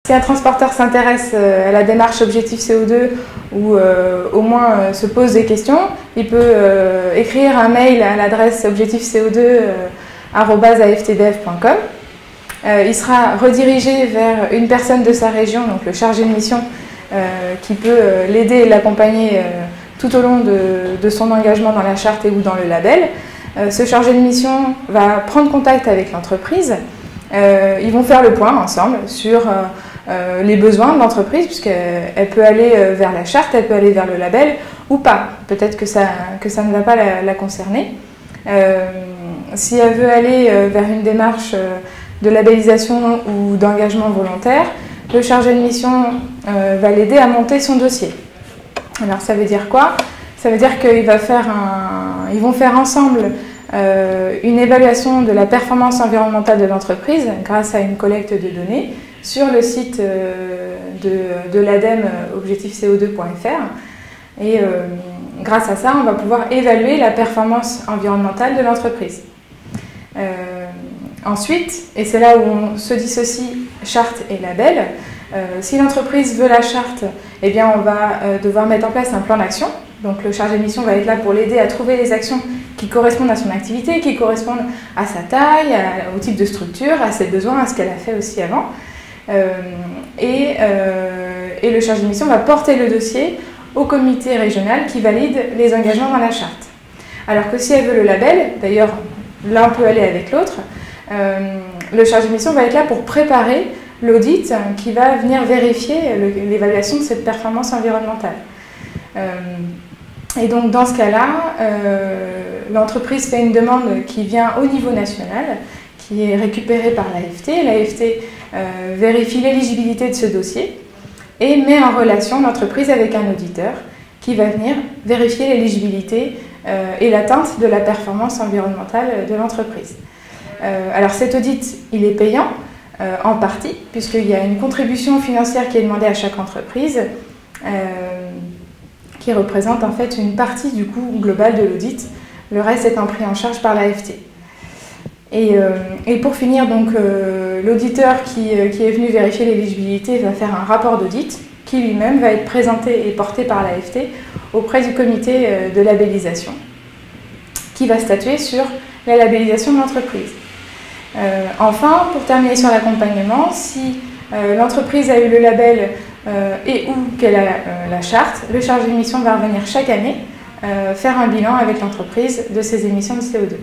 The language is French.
Si un transporteur s'intéresse à la démarche Objectif CO2 ou au moins se pose des questions, il peut écrire un mail à l'adresse objectifco2@aftdev.com. Il sera redirigé vers une personne de sa région, donc le chargé de mission, qui peut l'aider et l'accompagner tout au long de son engagement dans la charte et ou dans le label. Ce chargé de mission va prendre contact avec l'entreprise. Ils vont faire le point ensemble sur les besoins de l'entreprise, puisqu'elle peut aller vers la charte, elle peut aller vers le label ou pas. Peut-être que ça ne va pas la concerner. Si elle veut aller vers une démarche de labellisation ou d'engagement volontaire, le chargé de mission va l'aider à monter son dossier. Alors ça veut dire quoi? Ça veut dire qu'ils vont faire ensemble une évaluation de la performance environnementale de l'entreprise grâce à une collecte de données sur le site de l'ADEME objectifco2.fr. Et grâce à ça, on va pouvoir évaluer la performance environnementale de l'entreprise. Ensuite, et c'est là où on se dissocie charte et label, si l'entreprise veut la charte, eh bien on va devoir mettre en place un plan d'action. Donc le chargé de mission va être là pour l'aider à trouver les actions qui correspondent à son activité, qui correspondent à sa taille, au type de structure, à ses besoins, à ce qu'elle a fait aussi avant. Et le chargé de mission va porter le dossier au comité régional qui valide les engagements dans la charte. Alors que si elle veut le label, d'ailleurs l'un peut aller avec l'autre, le chargé de mission va être là pour préparer l'audit qui va venir vérifier l'évaluation de cette performance environnementale. Et donc dans ce cas-là, l'entreprise fait une demande qui vient au niveau national, qui est récupérée par l'AFT. L'AFT vérifie l'éligibilité de ce dossier et met en relation l'entreprise avec un auditeur qui va venir vérifier l'éligibilité et l'atteinte de la performance environnementale de l'entreprise. Alors cet audit, il est payant en partie, puisqu'il y a une contribution financière qui est demandée à chaque entreprise, qui représente en fait une partie du coût global de l'audit, le reste étant pris en charge par l'AFT. Et pour finir, donc l'auditeur qui est venu vérifier l'éligibilité va faire un rapport d'audit qui lui-même va être présenté et porté par l'AFT auprès du comité de labellisation, qui va statuer sur la labellisation de l'entreprise. Enfin, pour terminer sur l'accompagnement, si l'entreprise a eu le label et ou qu'elle a la charte, le chargé de mission va revenir chaque année faire un bilan avec l'entreprise de ses émissions de CO2.